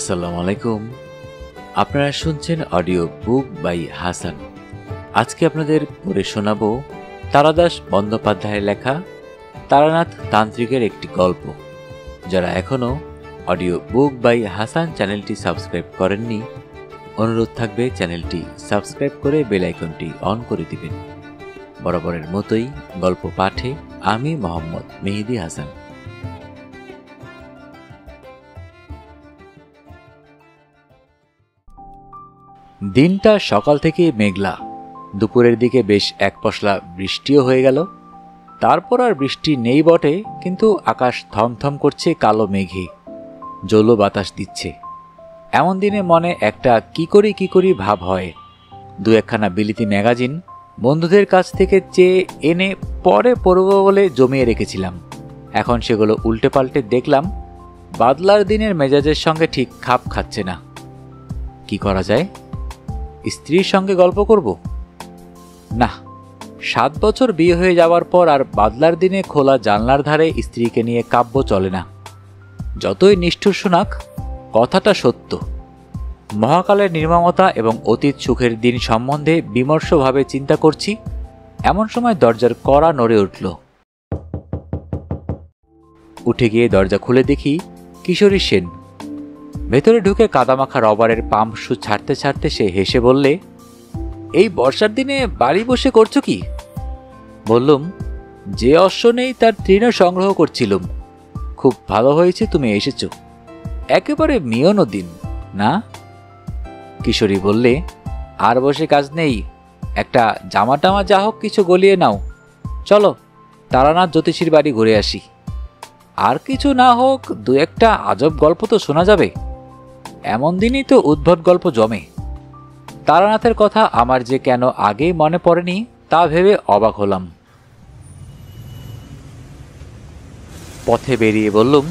আসসালামু আলাইকুম। আপনারা শুনছেন অডিও বুক বাই হাসান। আজকে আপনাদের পড়ে শোনাবো তারাদাস বন্দ্যোপাধ্যায়ের লেখা তারানাথ তান্ত্রিকের একটি গল্প। যারা এখনও অডিও বুক বাই হাসান চ্যানেলটি সাবস্ক্রাইব করেননি, অনুরোধ থাকবে চ্যানেলটি সাবস্ক্রাইব করে বেল আইকনটি অন করে দিবেন। বরাবরের মতোই গল্প পাঠে আমি মোহাম্মদ মেহেদি হাসান। দিনটা সকাল থেকে মেঘলা, দুপুরের দিকে বেশ এক পশলা বৃষ্টিও হয়ে গেল। তারপর আর বৃষ্টি নেই বটে, কিন্তু আকাশ থমথম করছে কালো মেঘে, জলো বাতাস দিচ্ছে। এমন দিনে মনে একটা কি করি ভাব হয়। দু একখানা বিলিতি ম্যাগাজিন বন্ধুদের কাছ থেকে চেয়ে এনে পরে পড়ব বলে জমিয়ে রেখেছিলাম। এখন সেগুলো উল্টে পাল্টে দেখলাম বাদলার দিনের মেজাজের সঙ্গে ঠিক খাপ খাচ্ছে না। কি করা যায়? স্ত্রীর সঙ্গে গল্প করব? না, 7 বছর বিয়ে হয়ে যাওয়ার পর আর বাদলার দিনে খোলা জানলার ধারে স্ত্রীকে নিয়ে কাব্য চলে না। যতই নিষ্ঠুর শোনাক, কথাটা সত্য। মহাকালের নির্মমতা এবং অতীত সুখের দিন সম্বন্ধে বিমর্ষভাবে চিন্তা করছি, এমন সময় দরজার কড়া নড়ে উঠল। উঠে গিয়ে দরজা খুলে দেখি কিশোরী সেন। ভেতরে ঢুকে কাদামাখা রবারের পাম্প শু ছাড়তে ছাড়তে সে হেসে বললে, এই বর্ষার দিনে বাড়ি বসে করছো কি? বললুম, যে অশ্ব নেই তার তৃণ সংগ্রহ করছিলুম। খুব ভালো হয়েছে তুমি এসেছ, একেবারে মিয়নো দিন না? কিশোরী বললে, আর বসে কাজ নেই, একটা জামা টামা যা হোক কিছু গলিয়ে নাও, চলো তারানাথ জ্যোতিষীর বাড়ি ঘুরে আসি। আর কিছু না হোক, দু একটা আজব গল্প তো শোনা যাবে। এমন দিনই তো উদ্ভট গল্প জমে। তারানাথের কথা আমার যে কেন আগেই মনে পড়েনি তা ভেবে অবাক হলাম। পথে বেরিয়ে বললুম,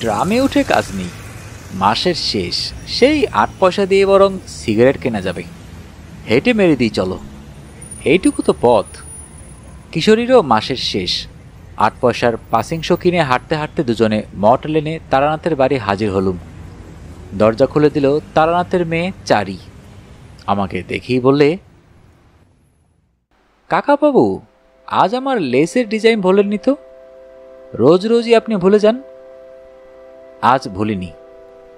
ড্রামে উঠে কাজ নেই, মাসের শেষ, সেই 8 পয়সা দিয়ে বরং সিগারেট কেনা যাবে। হেঁটে মেরে দিই চলো, এইটুকু তো পথ। কিশোরীরও মাসের শেষ, 8 পয়সার পাসিংশো কিনে হাঁটতে হাঁটতে দুজনে মট লেনে তারানাথের বাড়ি হাজির হলুম। দরজা খুলে দিল তারানাথের মেয়ে চারি। আমাকে দেখেই বললে, কাকা বাবু, আজ আমার লেসের ডিজাইন ভোলেননি তো? রোজ রোজই আপনি ভুলে যান। আজ ভুলিনি,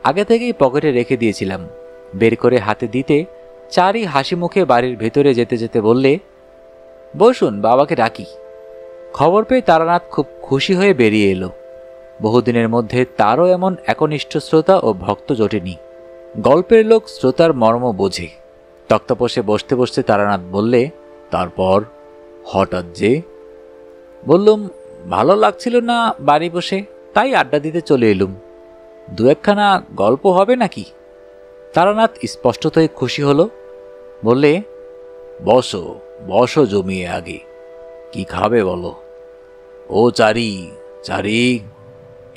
আগে থেকেই পকেটে রেখে দিয়েছিলাম। বের করে হাতে দিতে চারি হাসি মুখে বাড়ির ভেতরে যেতে যেতে বললে, বসুন, বাবাকে ডাকি। খবর পেয়ে তারানাথ খুব খুশি হয়ে বেরিয়ে এলো। বহুদিনের মধ্যে তারও এমন একনিষ্ঠ শ্রোতা ও ভক্ত জোটেনি। গল্পের লোক শ্রোতার মর্ম বোঝে। তক্তপোষে বসতে বসতে তারানাথ বললে, তারপর হঠাৎ যে? বললুম, ভালো লাগছিল না বাড়ি বসে, তাই আড্ডা দিতে চলে এলুম। দু একখানা গল্প হবে নাকি? তারানাথ স্পষ্টতই খুশি হলো। বললে, বসো বসো জমিয়ে, আগে কি খাবে বলো? ও চারি, চারি,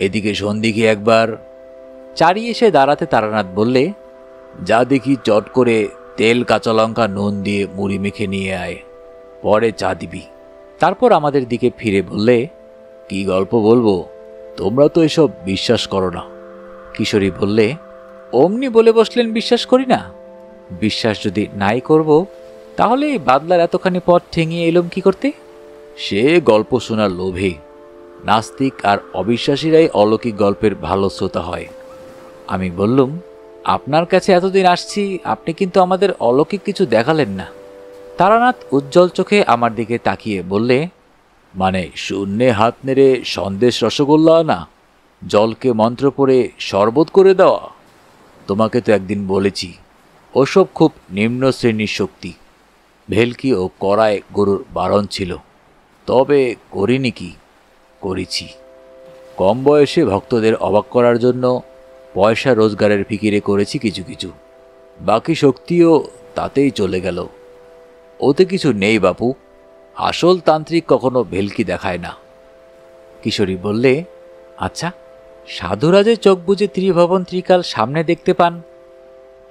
এদিকে শোন দেখি একবার। চারি এসে দাঁড়াতে তারানাথ বললে, যা দেখি চট করে তেল কাঁচা লঙ্কা নুন দিয়ে মুড়ি মেখে নিয়ে আয়, পরে চা দিবি। তারপর আমাদের দিকে ফিরে বললে, কি গল্প বলবো? তোমরা তো এসব বিশ্বাস করো না। কিশোরী বললে, অমনি বলে বসলেন বিশ্বাস করি না। বিশ্বাস যদি নাই করব, তাহলে এই বাদলার এতখানি পথ ঠেঙিয়ে এলুম কি করতে? সে গল্প শোনার লোভে। নাস্তিক আর অবিশ্বাসীরাই অলৌকিক গল্পের ভালো শ্রোতা হয়। আমি বললুম, আপনার কাছে এতদিন আসছি, আপনি কিন্তু আমাদের অলৌকিক কিছু দেখালেন না। তারানাথ উজ্জ্বল চোখে আমার দিকে তাকিয়ে বললে, মানে শূন্যে হাত নেড়ে সন্দেশ রসগোল্লা আনা, জলকে মন্ত্র পড়ে শরবত করে দেওয়া? তোমাকে তো একদিন বলেছি, ওসব খুব নিম্ন শ্রেণীর শক্তি। ভেলকি ও কড়ায় গরুর বারণ ছিল, তবে করিনি কি? করেছি। কম বয়সে ভক্তদের অবাক করার জন্য পয়সা রোজগারের ফিকিরে করেছি কিছু কিছু, বাকি শক্তিও তাতেই চলে গেল। ওতে কিছু নেই বাপু, আসল তান্ত্রিক কখনো ভেলকি দেখায় না। কিশোরী বললে, আচ্ছা, সাধুরাজের চোখ বুঝে ত্রিভবন ত্রিকাল সামনে দেখতে পান,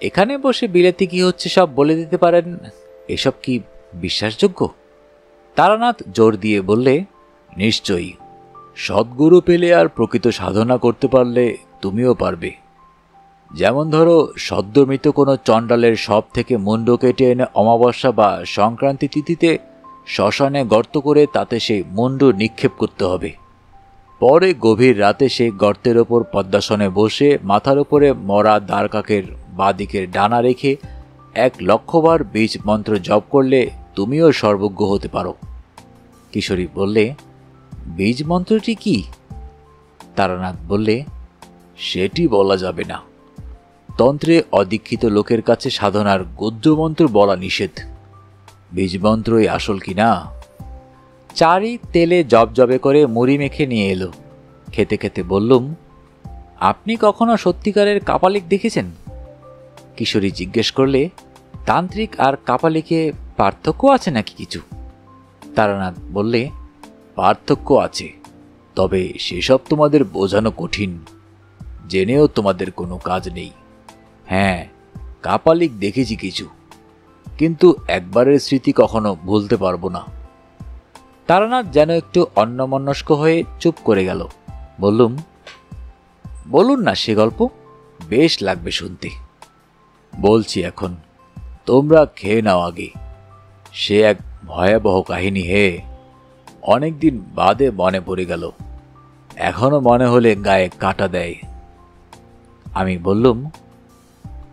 এখানে বসে বিলেতি কি হচ্ছে সব বলে দিতে পারেন, এসব কি বিশ্বাসযোগ্য? তারানাথ জোর দিয়ে বললে, নিশ্চয়ই। সদ্গুরু পেলে আর প্রকৃত সাধনা করতে পারলে তুমিও পারবে। যেমন ধরো সদ্যমৃত কোনো চণ্ডালের শব থেকে মুন্ড কেটে এনে অমাবস্যা বা সংক্রান্তি তিথিতে শ্মশানে গর্ত করে তাতে সেই মুন্ড নিক্ষেপ করতে হবে। পরে গভীর রাতে সেই গর্তের ওপর পদ্মাসনে বসে মাথার ওপরে মরা দ্বারকাকের বাঁদিকের ডানা রেখে 1,00,000 বার বীজ মন্ত্র জপ করলে তুমিও সর্বজ্ঞ হতে পারো। কিশোরী বললে, বীজ মন্ত্রটি কি? তারানাথ বললে, সেটি বলা যাবে না। তন্ত্রে অদীক্ষিত লোকের কাছে সাধনার গদ্যমন্ত্র বলা নিষেধ। বীজমন্ত্রই আসল কি না। চারি তেলে জবজবে করে মুড়ি মেখে নিয়ে এলো। খেতে খেতে বললুম, আপনি কখনো সত্যিকারের কাপালিক দেখেছেন? কিশোরী জিজ্ঞেস করলে, তান্ত্রিক আর কাপালিকে পার্থক্য আছে নাকি কিছু? তারানাথ বললে, পার্থক্য আছে, তবে সেসব তোমাদের বোঝানো কঠিন। জেনেও তোমাদের কোনো কাজ নেই। হ্যাঁ, কাপালিক দেখেছি কিছু, কিন্তু একবারের স্মৃতি কখনো ভুলতে পারবো না। তারানাথ যেন একটু অন্যমনস্ক হয়ে চুপ করে গেল। বললুম, বলুন না সে গল্প, বেশ লাগবে শুনতে। বলছি এখন, তোমরা খেয়ে নাও আগে। সে এক ভয়াবহ কাহিনী হে, অনেকদিন বাদে মনে পড়ে গেল। এখনো মনে হলে গায়ে কাঁটা দেয়। আমি বললুম,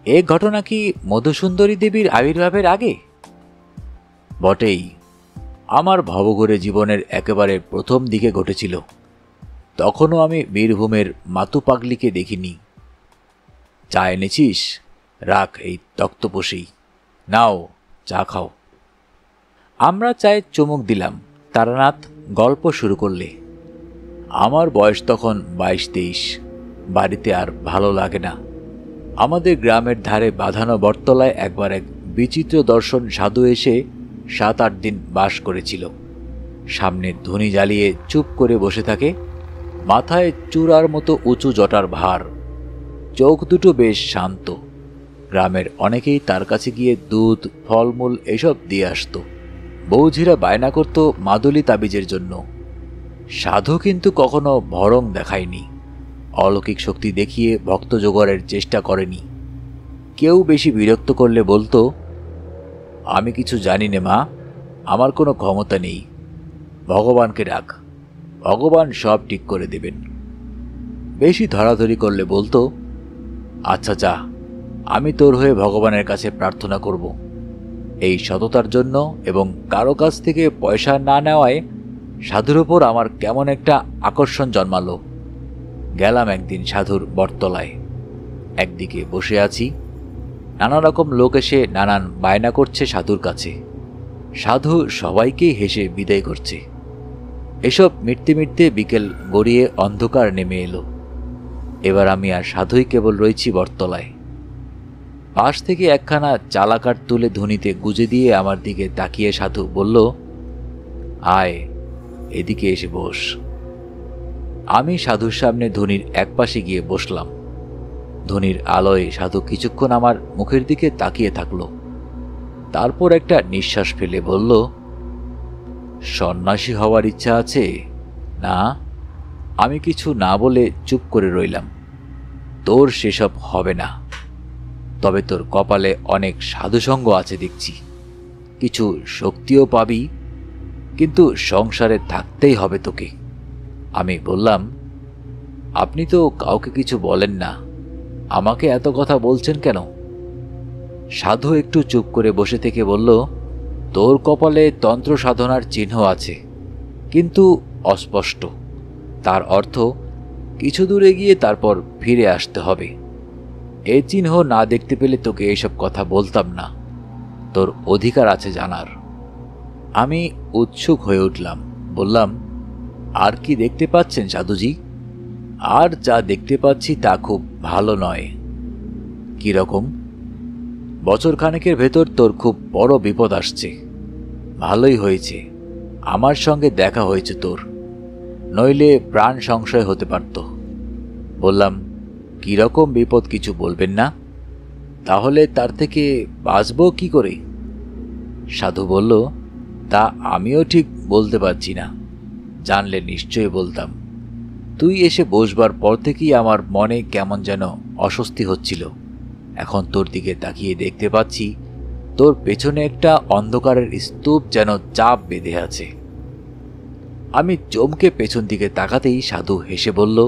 এ ঘটনা কি মধুসুন্দরী দেবীর আবির্ভাবের আগে? বটেই, আমার ভবঘুরে জীবনের একেবারে প্রথম দিকে ঘটেছিল। তখনও আমি বীরভূমের মাতু পাগলিকে দেখিনি। চা এনেছিস? রাখ এই তক্তপোষেই। নাও, চা খাও। আমরা চায়ে চুমুক দিলাম। তারানাথ গল্প শুরু করলে, আমার বয়স তখন 22-23। বাড়িতে আর ভালো লাগে না। আমাদের গ্রামের ধারে বাঁধানো বটতলায় একবার এক বিচিত্র দর্শন সাধু এসে 7-8 দিন বাস করেছিল। সামনে ধুনি জ্বালিয়ে চুপ করে বসে থাকে, মাথায় চূড়ার মতো উঁচু জটার ভার, চোখ দুটো বেশ শান্ত। গ্রামের অনেকেই তার কাছে গিয়ে দুধ, ফলমূল এসব দিয়ে আসত। বৌঝিরা বায়না করত মাদুলি তাবিজের জন্য। সাধু কিন্তু কখনো ভরং দেখায়নি, অলৌকিক শক্তি দেখিয়ে ভক্ত জোগাড়ের চেষ্টা করেনি। কেউ বেশি বিরক্ত করলে বলতো, আমি কিছু জানি নে মা, আমার কোনো ক্ষমতা নেই, ভগবানকে ডাক, ভগবান সব ঠিক করে দেবেন। বেশি ধরাধরি করলে বলতো, আচ্ছা যা, আমি তোর হয়ে ভগবানের কাছে প্রার্থনা করব। এই সততার জন্য এবং কারো কাছ থেকে পয়সা না নেওয়ায় সাধুর ওপর আমার কেমন একটা আকর্ষণ জন্মালো। গেলাম একদিন সাধুর বটতলায়। একদিকে বসে আছি, নানা রকম লোক এসে নানান বায়না করছে সাধুর কাছে। সাধু সবাইকেই হেসে বিদায় করছে। এসব মিটতে মিটতে বিকেল গড়িয়ে অন্ধকার নেমে এলো। এবার আমি আর সাধুই কেবল রয়েছি বটতলায়। পাশ থেকে একখানা চালাকাঠ তুলে ধুনিতে গুজে দিয়ে আমার দিকে তাকিয়ে সাধু বলল, আয়, এদিকে এসে বস। আমি সাধুর সামনে ধনির একপাশে গিয়ে বসলাম। ধনির আলোয় সাধু কিছুক্ষণ আমার মুখের দিকে তাকিয়ে থাকল। তারপর একটা নিঃশ্বাস ফেলে বলল, সন্ন্যাসী হওয়ার ইচ্ছা আছে না? আমি কিছু না বলে চুপ করে রইলাম। তোর সেসব হবে না, তবে তোর কপালে অনেক সাধুসঙ্গ আছে দেখছি, কিছু শক্তিও পাবি, কিন্তু সংসারে থাকতেই হবে তোকে। আমি বললাম, আপনি তো কাউকে কিছু বলেন না, আমাকে এত কথা বলছেন কেন? সাধু একটু চুপ করে বসে থেকে বলল, তোর কপালে তন্ত্র সাধনার চিহ্ন আছে, কিন্তু অস্পষ্ট। তার অর্থ কিছু দূরে গিয়ে তারপর ফিরে আসতে হবে। এই চিহ্ন না দেখতে পেলে তোকে এইসব কথা বলতাম না, তোর অধিকার আছে জানার। আমি উৎসুক হয়ে উঠলাম, বললাম, আর কি দেখতে পাচ্ছেন সাধুজি? আর যা দেখতে পাচ্ছি তা খুব ভালো নয়। কি রকম? বছরখানেকের ভেতর তোর খুব বড় বিপদ আসছে। ভালোই হয়েছে আমার সঙ্গে দেখা হয়েছে তোর, নইলে প্রাণ সংশয় হতে পারত। বললাম, কি রকম বিপদ কিছু বলবেন না? তাহলে তার থেকে বাঁচব কি করে? সাধু বলল, তা আমিও ঠিক বলতে পারছি না, জানলে নিশ্চয়ই বলতাম। তুই এসে বসবার পর থেকেই আমার মনে কেমন যেন অস্বস্তি হচ্ছিল। এখন তোর দিকে তাকিয়ে দেখতে পাচ্ছি তোর পেছনে একটা অন্ধকারের স্তূপ যেন চাপ বেঁধে আছে। আমি চমকে পেছন দিকে তাকাতেই সাধু হেসে বলল,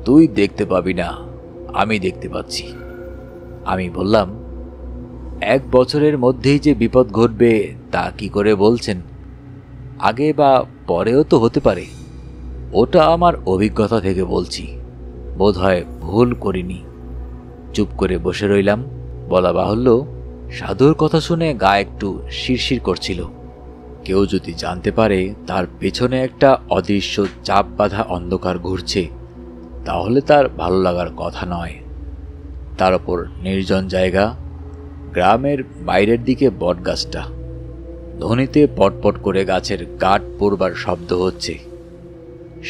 তুই দেখতে পাবি না, আমি দেখতে পাচ্ছি। আমি বললাম, 1 বছরের মধ্যেই যে বিপদ ঘটবে তা কি করে বলছেন? আগে বা পরেও তো হতে পারে। ওটা আমার অভিজ্ঞতা থেকে বলছি, বোধহয় ভুল করিনি। চুপ করে বসে রইলাম। বলা বাহুল্য, সাধুর কথা শুনে গা একটু শিরশির করছিল। কেউ যদি জানতে পারে তার পেছনে একটা অদৃশ্য চাপ বাঁধা অন্ধকার ঘুরছে, তাহলে তার ভালো লাগার কথা নয়। তার ওপর নির্জন জায়গা, গ্রামের বাইরের দিকে বটগাছটা, ধ্বনিতে পটপট করে গাছের কাঠ পড়বার শব্দ হচ্ছে।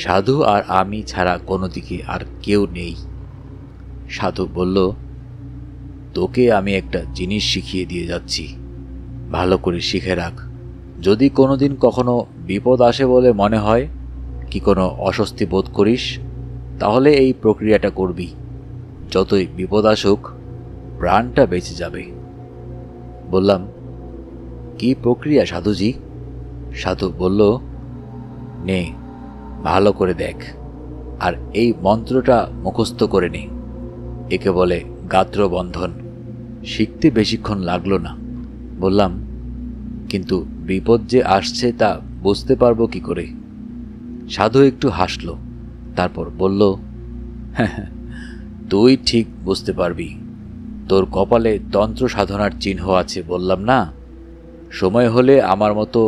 সাধু আর আমি ছাড়া কোনো দিকে আর কেউ নেই। সাধু বলল, তোকে আমি একটা জিনিস শিখিয়ে দিয়ে যাচ্ছি, ভালো করে শিখে রাখ। যদি কোনোদিন কখনো বিপদ আসে বলে মনে হয়, কি কোনো অস্বস্তি বোধ করিস, তাহলে এই প্রক্রিয়াটা করবি। যতই বিপদ আসুক, প্রাণটা বেঁচে যাবে। বললাম, কি প্রক্রিয়া সাধুজি? সাধু বলল, নে, ভালো করে দেখ, আর এই মন্ত্রটা মুখস্থ করে নে। একে বলে গাত্রবন্ধন। শিখতে বেশিক্ষণ লাগলো না। বললাম, কিন্তু বিপদ যে আসছে তা বুঝতে পারবো কি করে? সাধু একটু হাসল, তারপর বলল, তুই ঠিক বুঝতে পারবি। তোর কপালে তন্ত্র সাধনার চিহ্ন আছে বললাম না? সময় হলে আমার মতো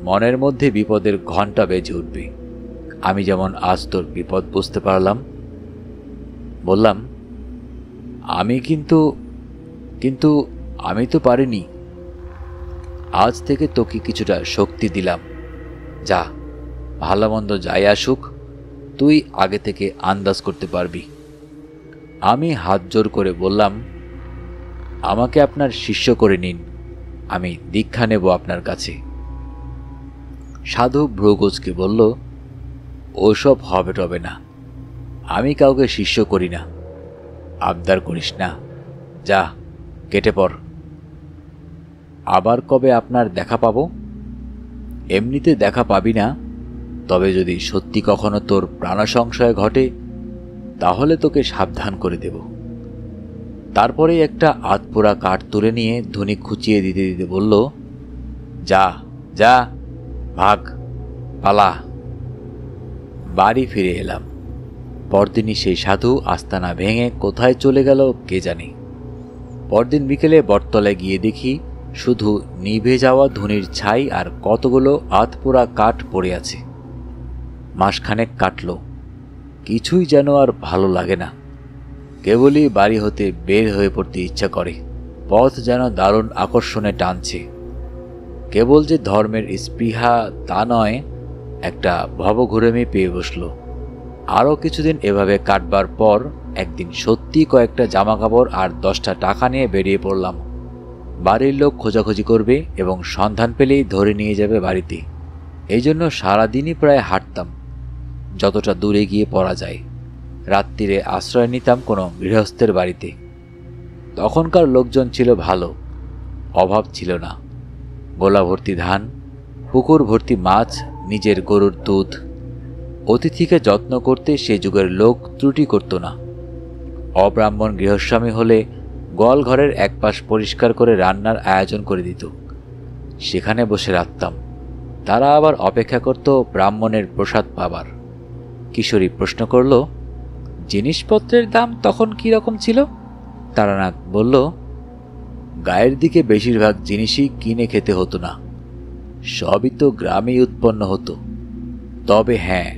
মনের মধ্যে বিপদের ঘণ্টা বেজে উঠবে। আমি যেমন আজ তোর বিপদ বুঝতে পারলাম। বললাম, আমি কিন্তু আমি তো পারিনি। আজ থেকে তোকে কিছুটা শক্তি দিলাম। যা, ভালো মন্দ যাই আসুক, তুই আগে থেকে আন্দাজ করতে পারবি। আমি হাত জোর করে বললাম, আমাকে আপনার শিষ্য করে নিন, আমি দীক্ষা নেব আপনার কাছে। সাধু ভ্রুকুঁচকে বলল, ওসব হবে টবে না, আমি কাউকে শিষ্য করি না। আবদার করিস না, যা, কেটে পড়। আবার কবে আপনার দেখা পাবো? এমনিতে দেখা পাবি না, তবে যদি সত্যি কখনো তোর প্রাণসংশয় ঘটে, তাহলে তোকে সাবধান করে দেব। তারপরে একটা আধপোড়া কাঠ তুলে নিয়ে ধুনি খুঁচিয়ে দিতে দিতে বলল, যা যা, ভাগ, পালা। বাড়ি ফিরে এলাম। পরদিনই সেই সাধু আস্তানা ভেঙে কোথায় চলে গেল কে জানে। পরদিন বিকেলে বটতলায় গিয়ে দেখি শুধু নিভে যাওয়া ধুনির ছাই আর কতগুলো আধপোড়া কাঠ পড়ে আছে। মাসখানেক কাটল, কিছুই যেন আর ভালো লাগে না। কেবলই বাড়ি হতে বের হয়ে পড়তে ইচ্ছা করে। পথ যেন দারুণ আকর্ষণে টানছে। কেবল যে ধর্মের স্পৃহা তা নয়, একটা ভবঘুরেমি পেয়ে বসল। আরও কিছুদিন এভাবে কাটবার পর একদিন সত্যি কয়েকটা জামাকাপড় আর 10টা টাকা নিয়ে বেরিয়ে পড়লাম। বাড়ির লোক খোঁজাখুঁজি করবে এবং সন্ধান পেলেই ধরে নিয়ে যাবে বাড়িতে। এই জন্য সারাদিনই প্রায় হাঁটতাম, যতটা দূরে গিয়ে পড়া যায়। রাত্রিরে আশ্রয় নিতাম কোনো গৃহস্থের বাড়িতে। তখনকার লোকজন ছিল ভালো, অভাব ছিল না। গোলা ভর্তি ধান, পুকুর ভর্তি মাছ, নিজের গরুর দুধ। অতিথিকে যত্ন করতে সে যুগের লোক ত্রুটি করত না। অব্রাহ্মণ গৃহস্বামী হলে গোয়াল ঘরের একপাশ পরিষ্কার করে রান্নার আয়োজন করে দিত। সেখানে বসে রাখতাম। তারা আবার অপেক্ষা করত ব্রাহ্মণের প্রসাদ পাবার। কিশোরী প্রশ্ন করল, জিনিসপত্রের দাম তখন কি রকম ছিল? তারানাথ বলল, গায়ের দিকে বেশিরভাগ জিনিসই কিনে খেতে হতো না, সবই তো গ্রামেই উৎপন্ন হতো। তবে হ্যাঁ,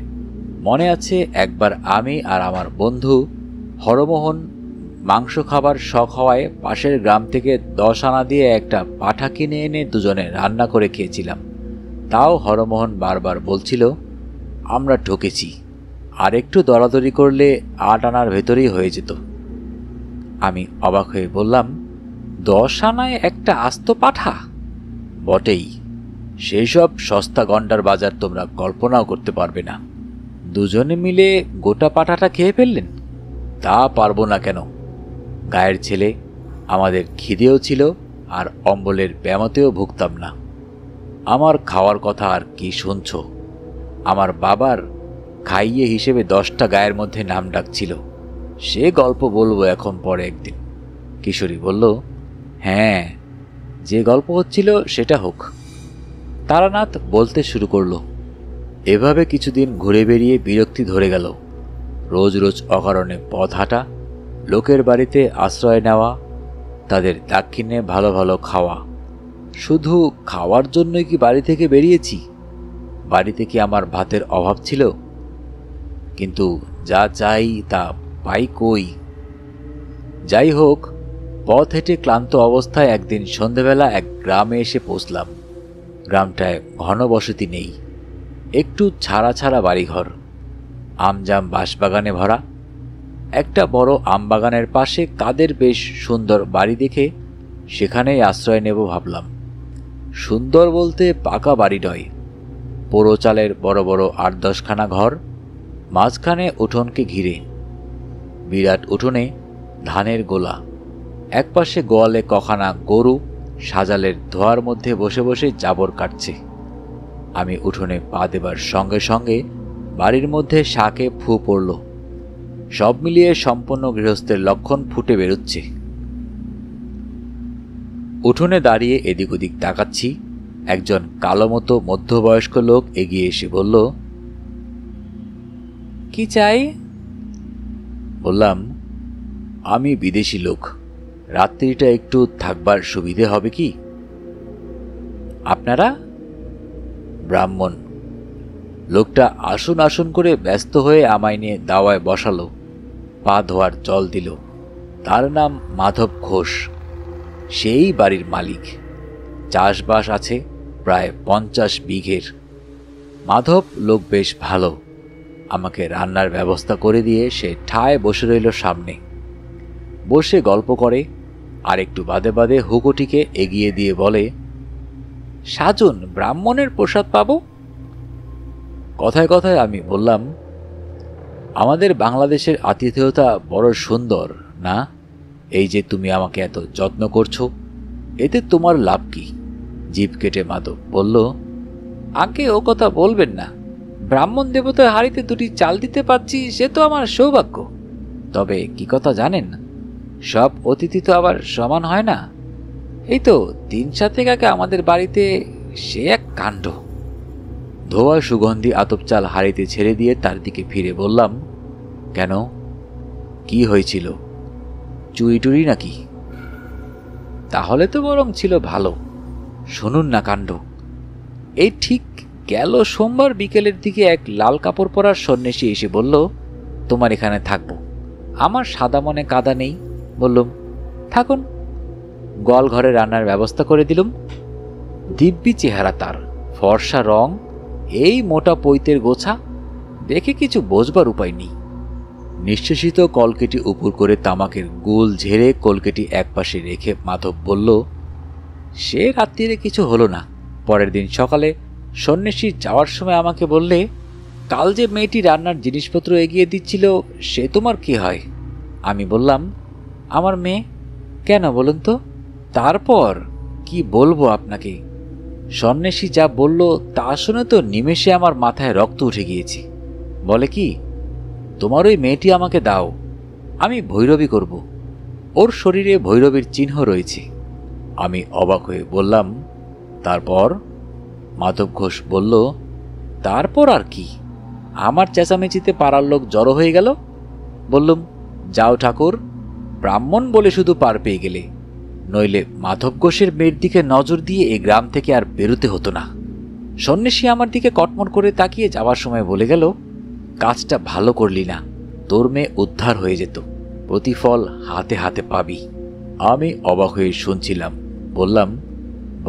মনে আছে একবার আমি আর আমার বন্ধু হরমোহন মাংস খাবার শখ হওয়ায় পাশের গ্রাম থেকে 10 আনা দিয়ে একটা পাঠা কিনে এনে দুজনে রান্না করে খেয়েছিলাম। তাও হরমোহন বারবার বলছিল, আমরা ঠকেছি, আর একটু দরাদরি করলে 8 আনার ভেতরেই হয়ে যেত। আমি অবাক হয়ে বললাম, 10 আনায় একটা আস্ত পাঠা? বটেই, সেই সব সস্তা গন্ডার বাজার তোমরা কল্পনাও করতে পারবে না। দুজনে মিলে গোটা পাঠাটা খেয়ে ফেললেন? তা পারবো না কেন? গায়ের ছেলে, আমাদের খিদেও ছিল আর অম্বলের ব্যামতেও ভুগতাম না। আমার খাওয়ার কথা আর কি শুনছ? আমার বাবার খাইয়ে হিসেবে 10টা গায়ের মধ্যে নাম ডাকছিল। সে গল্প বলবো এখন পরে একদিন। কিশোরী বলল, হ্যাঁ, যে গল্প হচ্ছিল সেটা হোক। তারানাথ বলতে শুরু করল, এভাবে কিছুদিন ঘুরে বেরিয়ে বিরক্তি ধরে গেল। রোজ রোজ অকারণে পথ হাঁটা, লোকের বাড়িতে আশ্রয় নেওয়া, তাদের দাক্ষিণে ভালো ভালো খাওয়া। শুধু খাওয়ার জন্যই কি বাড়ি থেকে বেরিয়েছি? বাড়িতে কি আমার ভাতের অভাব ছিল? কিন্তু যা চাই তা পাই কই? যাই হোক, পথ হেঁটে ক্লান্ত অবস্থায় একদিন সন্ধেবেলা এক গ্রামে এসে পৌঁছলাম। গ্রামটায় ঘনবসতি নেই, একটু ছাড়া ছাড়া বাড়িঘর, আমজাম বাঁশবাগানে ভরা। একটা বড় আমবাগানের পাশে কাদের বেশ সুন্দর বাড়ি দেখে সেখানেই আশ্রয় নেব ভাবলাম। সুন্দর বলতে পাকা বাড়ি নয়, পোড়ো চালের বড় বড় 8-10খানা ঘর, মাঝখানে উঠোনকে ঘিরে। বিরাট উঠোনে ধানের গোলা, একপাশে গোয়ালে কখানা গরু সাজালের ধোয়ার মধ্যে বসে বসে জাবর কাটছে। আমি উঠোনে পা দেবার সঙ্গে সঙ্গে বাড়ির মধ্যে শাকে ফু পড়ল। সব মিলিয়ে সম্পন্ন গৃহস্থের লক্ষণ ফুটে বেরোচ্ছে। উঠোনে দাঁড়িয়ে এদিক ওদিক তাকাচ্ছি। একজন কালো মতো মধ্যবয়স্ক লোক এগিয়ে এসে বলল, কি চাই? বললাম, আমি বিদেশি লোক, রাত্রিটা একটু থাকবার সুবিধে হবে কি? আপনারা? ব্রাহ্মণ। লোকটা আসুন আসুন করে ব্যস্ত হয়ে আমায় নিয়ে দাওয়ায় বসালো, পা ধোয়ার জল দিল। তার নাম মাধব ঘোষ, সেই বাড়ির মালিক। চাষবাস আছে প্রায় 50 বিঘের। মাধব লোক বেশ ভালো। আমাকে রান্নার ব্যবস্থা করে দিয়ে সে ঠায় বসে রইল সামনে। বসে গল্প করে, আর একটু বাদে বাদে হুকোটিকে এগিয়ে দিয়ে বলে, সাজুন, ব্রাহ্মণের প্রসাদ পাবো। কথায় কথায় আমি বললাম, আমাদের বাংলাদেশের আতিথেয়তা বড় সুন্দর না? এই যে তুমি আমাকে এত যত্ন করছো, এতে তোমার লাভ কি? জিভ কেটে মাধব বলল, আগে ও কথা বলবেন না। ব্রাহ্মণ দেবতার হাড়িতে 2টি চাল দিতে পারছি, সে তো আমার সৌভাগ্য। তবে কি কথা জানেন, সব অতিথি তো আবার সমান হয় না। এই তো 3-7 আগে আমাদের বাড়িতে সে এক কাণ্ড। ধোয়া সুগন্ধি আতপ চাল হাড়িতে ছেড়ে দিয়ে তার দিকে ফিরে বললাম, কেন, কি হয়েছিল? চুরি টুরি নাকি? তাহলে তো বরং ছিল ভালো। শুনুন না কাণ্ড। এই ঠিক গেল সোমবার বিকেলের দিকে এক লাল কাপড় পরার সন্ন্যাসী এসে বলল, তোমার এখানে থাকবো। আমার সাদা মনে কাদা নেই, বললুম থাকুন। গোয়াল ঘরে রান্নার ব্যবস্থা করে দিলুম। দিব্যি চেহারা তার, ফর্সা রং, এই মোটা পৈতের গোছা, দেখে কিছু বোঝবার উপায় নেই। নিঃশেষিত কলকেটি উপর করে তামাকের গোল ঝেড়ে কলকেটি একপাশে রেখে মাধব বলল, সে রাত্রিরে কিছু হলো না। পরের দিন সকালে সন্ন্যাসী যাওয়ার সময় আমাকে বললে, কাল যে মেয়েটি রান্নার জিনিসপত্র এগিয়ে দিচ্ছিল, সে তোমার কি হয়? আমি বললাম, আমার মেয়ে। কেন বলুন তো? তারপর কি বলবো আপনাকে? সন্ন্যাসী যা বলল তা শুনে তো নিমেষে আমার মাথায় রক্ত উঠে গিয়েছে। বলে কি, তোমার ওই মেয়েটি আমাকে দাও, আমি ভৈরবী করব। ওর শরীরে ভৈরবীর চিহ্ন রয়েছে। আমি অবাক হয়ে বললাম, তারপর? মাধব ঘোষ বলল, তারপর আর কি? আমার চেঁচামেচিতে পাড়ার লোক জড়ো হয়ে গেল। বললুম, যাও ঠাকুর, ব্রাহ্মণ বলে শুধু পার পেয়ে গেলে, নইলে মাধব ঘোষের মেয়ের দিকে নজর দিয়ে এই গ্রাম থেকে আর বেরোতে হতো না। সন্ন্যাসী আমার দিকে কটমট করে তাকিয়ে যাওয়ার সময় বলে গেল, কাজটা ভালো করলি না, তোর মেয়ে উদ্ধার হয়ে যেত, প্রতিফল হাতে হাতে পাবি। আমি অবাক হয়ে শুনছিলাম। বললাম,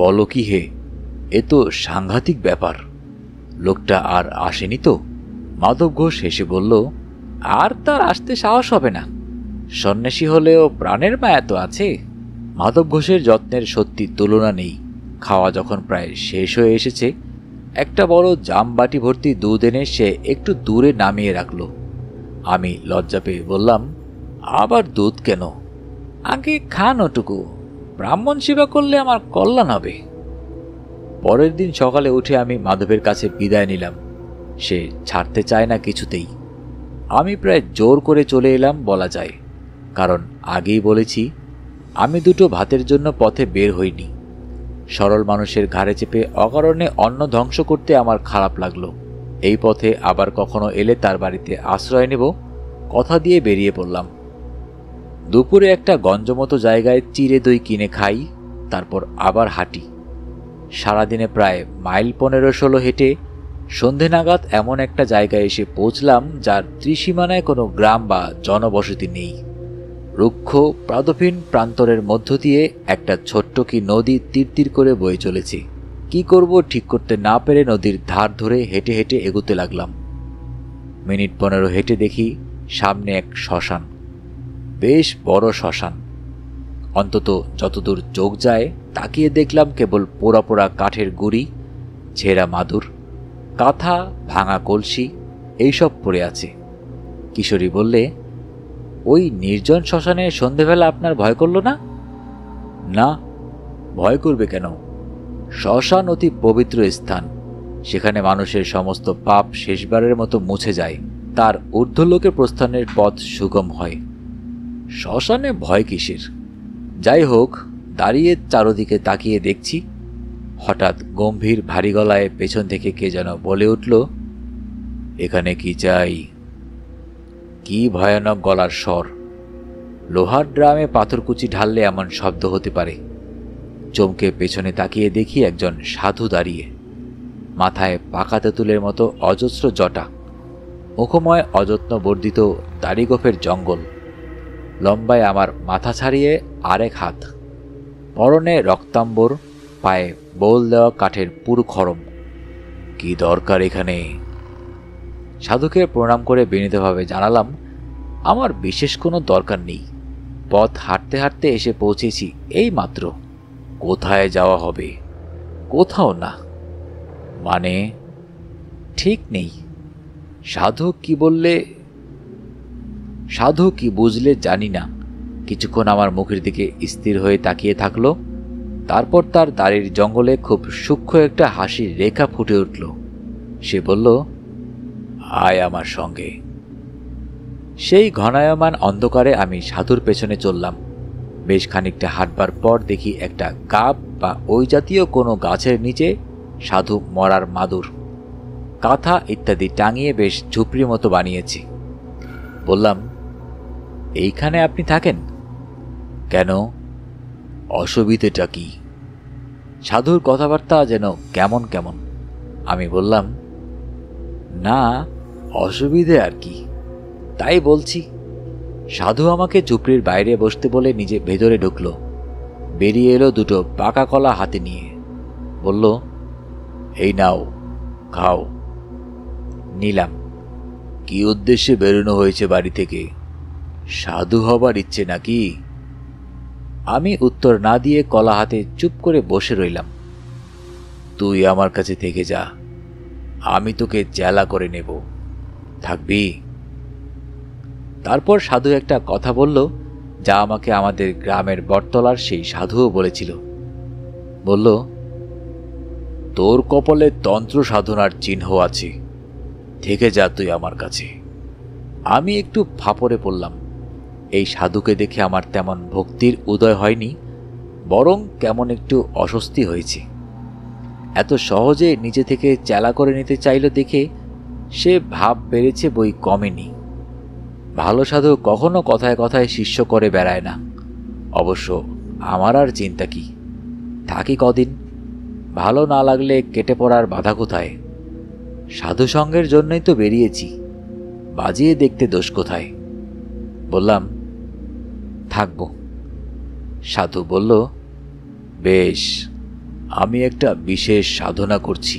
বলো কি হে, এ তো সাংঘাতিক ব্যাপার। লোকটা আর আসেনি তো? মাধব ঘোষ হেসে বলল, আর তার আসতে সাহস হবে না। সন্ন্যাসী হলেও প্রাণের মায়া তো আছে। মাধব ঘোষের যত্নের সত্যি তুলনা নেই। খাওয়া যখন প্রায় শেষ হয়ে এসেছে, একটা বড় জামবাটি ভর্তি দুধ এনে সে একটু দূরে নামিয়ে রাখল। আমি লজ্জা পেয়ে বললাম, আবার দুধ কেন? আগে খান ওটুকু, ব্রাহ্মণ সেবা করলে আমার কল্যাণ হবে। পরের দিন সকালে উঠে আমি মাধবের কাছে বিদায় নিলাম। সে ছাড়তে চায় না কিছুতেই। আমি প্রায় জোর করে চলে এলাম বলা যায়, কারণ আগেই বলেছি আমি দুটো ভাতের জন্য পথে বের হইনি। সরল মানুষের ঘাড়ে চেপে অকারণে অন্ন ধ্বংস করতে আমার খারাপ লাগলো। এই পথে আবার কখনো এলে তার বাড়িতে আশ্রয় নেব কথা দিয়ে বেরিয়ে পড়লাম। দুপুরে একটা গঞ্জমতো জায়গায় চিড়ে দই কিনে খাই, তারপর আবার হাঁটি। সারাদিনে প্রায় মাইল 15-16 হেঁটে সন্ধে নাগাদ এমন একটা জায়গায় এসে পৌঁছলাম যার ত্রিসীমানায় কোনো গ্রাম বা জনবসতি নেই। রুক্ষ প্রাদহীন প্রান্তরের মধ্য দিয়ে একটা ছোট্ট কি নদী তীর করে বয়ে চলেছে। কি করব ঠিক করতে না পেরে নদীর ধার ধরে হেঁটে হেঁটে এগুতে লাগলাম। মিনিট 15 হেঁটে দেখি সামনে এক শ্মশান, বেশ বড় শ্মশান। অন্তত যতদূর চোখ যায় তাকিয়ে দেখলাম কেবল পোড়া পোড়া কাঠের গুঁড়ি, ছেঁড়া মাদুর, কাঁথা, ভাঙা কলসি এইসব পড়ে আছে। কিশোরী বললে, ওই নির্জন শ্মশানে সন্ধেবেলা আপনার ভয় করল না? না, ভয় করবে কেন? শ্মশান অতি পবিত্র স্থান। সেখানে মানুষের সমস্ত পাপ শেষবারের মতো মুছে যায়, তার ঊর্ধ্বলোকে প্রস্থানের পথ সুগম হয়। শ্মশানে ভয় কিসের? যাই হোক, দাঁড়িয়ে চারদিকে তাকিয়ে দেখছি, হঠাৎ গম্ভীর ভারী গলায় পেছন থেকে কে যেন বলে উঠল, এখানে কি চাই? কি ভয়ানক গলার স্বর! লোহার ড্রামে পাথরকুচি ঢাললে এমন শব্দ হতে পারে। চমকে পেছনে তাকিয়ে দেখি একজন সাধু দাঁড়িয়ে, মাথায় পাকা তেঁতুলের মতো অজস্র জটা, মুখময় অযত্ন বর্ধিত দাড়িগোফের জঙ্গল, লম্বায় আমার মাথা ছাড়িয়ে আরেক হাত, পরনে রক্তাম্বর, পায়ে বোল দেওয়া কাঠের পুরু খড়ম। কি দরকার এখানে? সাধুকে প্রণাম করে বিনীতভাবে জানালাম, আমার বিশেষ কোনো দরকার নেই। পথ হাঁটতে হাঁটতে এসে পৌঁছেছি এই মাত্র। কোথায় যাওয়া হবে? কোথাও না। মানে? ঠিক নেই। সাধু কি বললে, সাধু কি বুঝলে জানি না। কিছুক্ষণ আমার মুখের দিকে স্থির হয়ে তাকিয়ে থাকলো, তারপর তার দাড়ির জঙ্গলে খুব সূক্ষ্ম একটা হাসির রেখা ফুটে উঠল। সে বলল, আয় আমার সঙ্গে। সেই ঘনায়মান অন্ধকারে আমি সাধুর পেছনে চললাম। বেশ খানিকটা হাঁটবার পর দেখি একটা গাব বা ওই জাতীয় কোনো গাছের নিচে সাধু মরার মাদুর, কাঁথা ইত্যাদি টাঙিয়ে বেশ ঝুপড়ি মতো বানিয়েছি। বললাম, এইখানে আপনি থাকেন? কেন? অসুবিধেটা কি? সাধুর কথাবার্তা যেন কেমন কেমন। আমি বললাম, না, অসুবিধে আর কি, তাই বলছি। সাধু আমাকে ঝুপড়ির বাইরে বসতে বলে নিজে ভেতরে ঢুকল। বেরিয়ে এলো দুটো পাকা কলা হাতে নিয়ে। বলল, এই নাও, খাও। নিলাম। কি উদ্দেশ্যে বেরোনো হয়েছে বাড়ি থেকে? সাধু হবার ইচ্ছে নাকি? আমি উত্তর না দিয়ে কলা হাতে চুপ করে বসে রইলাম। তুই আমার কাছে থেকে যা, আমি তোকে চেলা করে নেব, থাকবি? তারপর সাধু একটা কথা বলল, যা আমাকে আমাদের গ্রামের বটতলার সেই সাধুও বলেছিল। বলল, তোর কপালে তন্ত্র সাধনার চিহ্ন আছে, থেকে যা তুই আমার কাছে। আমি একটু ফাপড়ে পড়লাম। এই সাধুকে দেখে আমার তেমন ভক্তির উদয় হয়নি, বরং কেমন একটু অস্বস্তি হয়েছে। এত সহজে নিজে থেকে চেলা করে নিতে চাইল দেখে সে ভাব বেড়েছে, বই কমেনি। ভালো সাধু কখনো কথায় কথায় শিষ্য করে বেড়ায় না। অবশ্য আমার আর চিন্তা কি, থাকি কদিন, ভালো না লাগলে কেটে পড়ার বাধা কোথায়? সাধু সঙ্গের জন্যই তো বেরিয়েছি, বাজিয়ে দেখতে দোষ কোথায়? বললাম, থাকবো। সাধু বলল, বেশ, আমি একটা বিশেষ সাধনা করছি,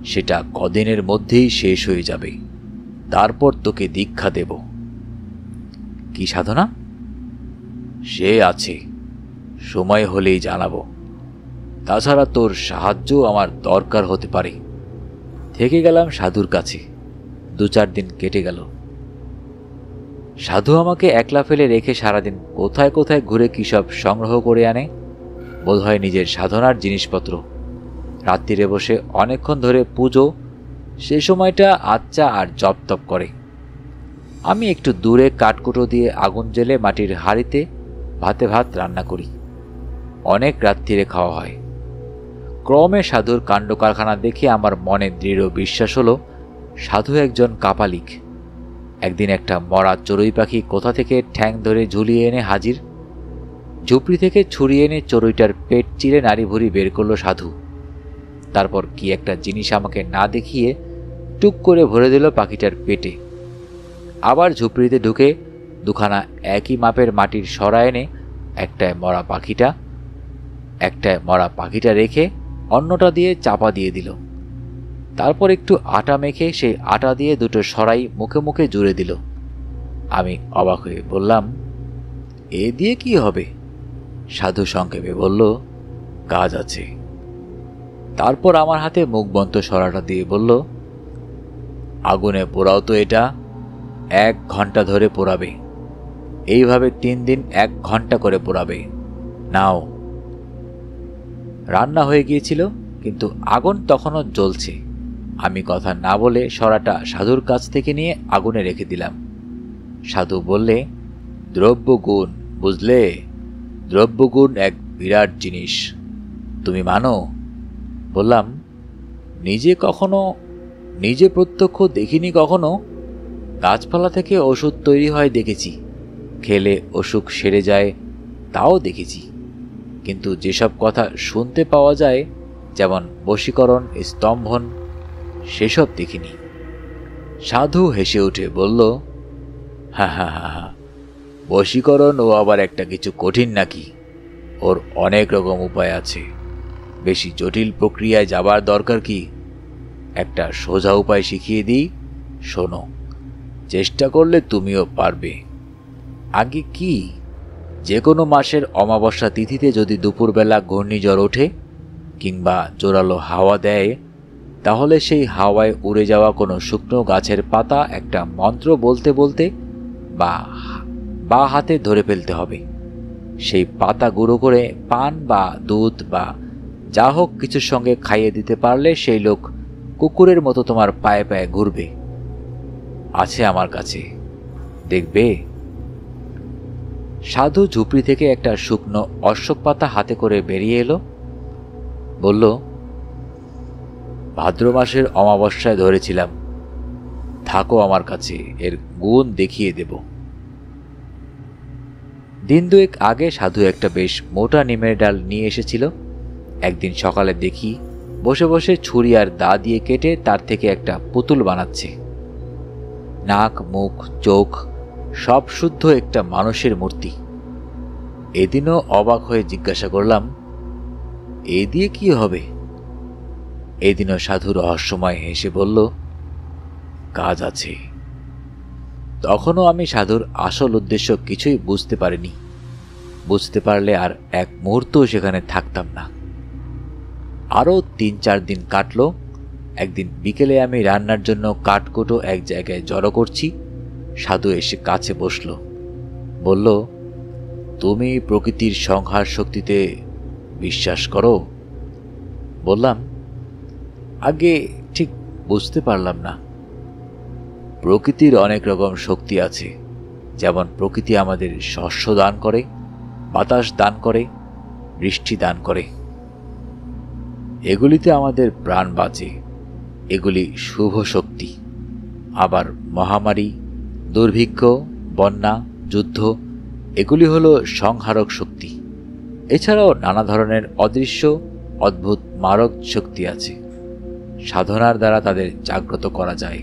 সেটা কদিনের মধ্যেই শেষ হয়ে যাবে, তারপর তোকে দীক্ষা দেব। কি সাধনা? সে আছে, সময় হলেই জানাবো। তাছাড়া তোর সাহায্য আমার দরকার হতে পারে, থেকে গেলাম সাধুর কাছে। 2-4 দিন কেটে গেল। সাধু আমাকে একলা ফেলে রেখে সারাদিন কোথায় কোথায় ঘুরে কী সব সংগ্রহ করে আনে, বোধহয় নিজের সাধনার জিনিসপত্র। রাত্রিরে বসে অনেকক্ষণ ধরে পুজো, সে সময়টা আচ্চা আর জপ তপ করে। আমি একটু দূরে কাঠকুটো দিয়ে আগুন জ্বেলে মাটির হাঁড়িতে ভাতে ভাত রান্না করি। অনেক রাত্রিরে খাওয়া হয়। ক্রমে সাধুর কাণ্ড কারখানা দেখে আমার মনে দৃঢ় বিশ্বাস হলো সাধু একজন কাপালিক। একদিন একটা মরা চড়ুই পাখি কোথা থেকে ঠ্যাং ধরে ঝুলিয়ে এনে হাজির। ঝুপড়ি থেকে ছুরিয়ে এনে চড়ুইটার পেট চিরে নাড়িভুড়ি বের করলো সাধু। তারপর কি একটা জিনিস আমাকে না দেখিয়ে টুক করে ভরে দিল পাখিটার পেটে। আবার ঝুপড়িতে ঢুকে 2খানা একই মাপের মাটির সরা এনে একটায় মরা পাখিটা রেখে অন্যটা দিয়ে চাপা দিয়ে দিল। তারপর একটু আটা মেখে সেই আটা দিয়ে 2টো সরাই মুখে মুখে জুড়ে দিল। আমি অবাক হয়ে বললাম, এ দিয়ে কি হবে? সাধু সংক্ষেপে বলল, কাজ আছে। তারপর আমার হাতে মুখবন্ত সরাটা দিয়ে বলল, আগুনে পোড়াও তো এটা, 1 ঘন্টা ধরে পোড়াবে। এইভাবে 3 দিন 1 ঘন্টা করে পোড়াবে। নাও। রান্না হয়ে গিয়েছিল, কিন্তু আগুন তখনও জ্বলছে। আমি কথা না বলে সরাটা সাধুর কাছ থেকে নিয়ে আগুনে রেখে দিলাম। সাধু বললে, দ্রব্যগুণ, বুঝলে? দ্রব্যগুণ এক বিরাট জিনিস, তুমি মানো? বললাম, নিজে প্রত্যক্ষ দেখিনি কখনো। গাছপালা থেকে ওষুধ তৈরি হয় দেখেছি, খেলে অসুখ সেরে যায় তাও দেখেছি, কিন্তু যেসব কথা শুনতে পাওয়া যায়, যেমন বশীকরণ, স্তম্ভন, সেসব দেখিনি। সাধু হেসে উঠে বলল, হা হা হা হা, বশীকরণ ও আবার একটা কিছু কঠিন নাকি? ওর অনেক রকম উপায় আছে। বেশি জটিল প্রক্রিয়ায় যাবার দরকার কি? একটা সোজা উপায় শিখিয়ে দিই, শোনো। চেষ্টা করলে তুমিও পারবে। আগে কি, যে কোনো মাসের অমাবস্যা তিথিতে যদি দুপুরবেলা ঘূর্ণিঝড় ওঠে কিংবা জোরালো হাওয়া দেয়, তাহলে সেই হাওয়ায় উড়ে যাওয়া কোনো শুকনো গাছের পাতা একটা মন্ত্র বলতে বলতে বা হাতে ধরে ফেলতে হবে। সেই পাতা গুঁড়ো করে পান বা দুধ বা যা হোক কিছুর সঙ্গে খাইয়ে দিতে পারলে সেই লোক কুকুরের মতো তোমার পায়ে পায়ে ঘুরবে। আছে আমার কাছে, দেখবে। সাধু ঝুপড়ি থেকে একটা শুকনো অশ্বক পাতা হাতে করে বেরিয়ে এলো। বলল, ভাদ্র মাসের অমাবস্যায় ধরেছিলাম, থাকো আমার কাছে, এর গুণ দেখিয়ে দেব। দিন 2 আগে সাধু একটা বেশ মোটা নিমের ডাল নিয়ে এসেছিল। একদিন সকালে দেখি বসে বসে ছুরি আর দা দিয়ে কেটে তার থেকে একটা পুতুল বানাচ্ছে। নাক, মুখ, চোখ সব শুদ্ধ একটা মানুষের মূর্তি। এদিনও অবাক হয়ে জিজ্ঞাসা করলাম, এ দিয়ে কি হবে? এদিনও সাধু রহস্যময় হেসে বলল, কাজ আছে। তখনও আমি সাধুর আসল উদ্দেশ্য কিছুই বুঝতে পারিনি। বুঝতে পারলে আর এক মুহূর্ত সেখানে থাকতাম না। আরও 3-4 দিন কাটল। একদিন বিকেলে আমি রান্নার জন্য কাঠকুটো এক জায়গায় জড়ো করছি। সাধু এসে কাছে বসল। বলল, তুমি প্রকৃতির সংহার শক্তিতে বিশ্বাস করো? বললাম, আগে ঠিক বুঝতে পারলাম না। প্রকৃতির অনেক রকম শক্তি আছে। যেমন প্রকৃতি আমাদের শস্য দান করে, বাতাস দান করে, বৃষ্টি দান করে। এগুলিতে আমাদের প্রাণ বাঁচে, এগুলি শুভ শক্তি। আবার মহামারী, দুর্ভিক্ষ, বন্যা, যুদ্ধ এগুলি হলো সংহারক শক্তি। এছাড়াও নানা ধরনের অদৃশ্য অদ্ভুত মারক শক্তি আছে। সাধনার দ্বারা তাদের জাগ্রত করা যায়।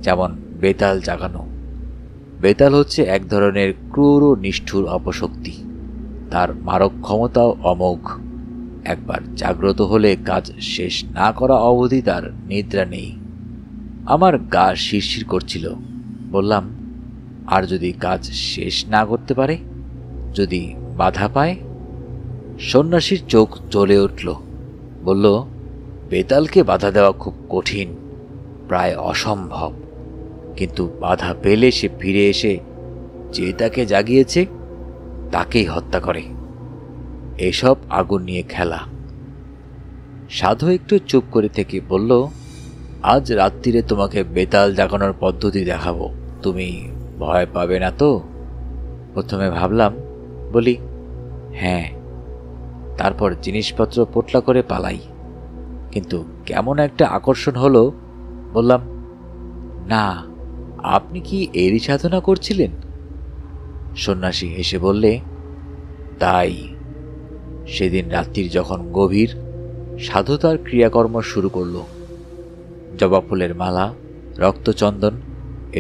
যেমন বেতাল জাগানো। বেতাল হচ্ছে এক ধরনের ক্রূর ও নিষ্ঠুর অপশক্তি। তার মারক ক্ষমতাও অমোঘ। একবার জাগ্রত হলে কাজ শেষ না করা অবধি তার নিদ্রা নেই। আমার গা শিরশির করছিল। বললাম, আর যদি কাজ শেষ না করতে পারে, যদি বাধা পায়? সন্ন্যাসীর চোখ জ্বলে উঠল। বলল, বেতালকে বাধা দেওয়া খুব কঠিন, প্রায় অসম্ভব, কিন্তু বাধা পেলে সে ফিরে এসে যে তাকে জাগিয়েছে তাকেই হত্যা করে। এসব আগুন নিয়ে খেলা। সাধু একটু চুপ করে থেকে বলল, আজ রাত্রিরে তোমাকে বেতাল জাগানোর পদ্ধতি দেখাবো, তুমি ভয় পাবে না তো? প্রথমে ভাবলাম, বলি হ্যাঁ, তারপর জিনিসপত্র পোটলা করে পালাই। কিন্তু কেমন একটা আকর্ষণ হলো, বললাম, না, আপনি কি এরই সাধনা করছিলেন? সন্ন্যাসী হেসে বললে, তাই। সেদিন রাত্রির যখন গভীর, সাধু তার ক্রিয়াকর্ম শুরু করল। জবা ফুলের মালা, রক্তচন্দন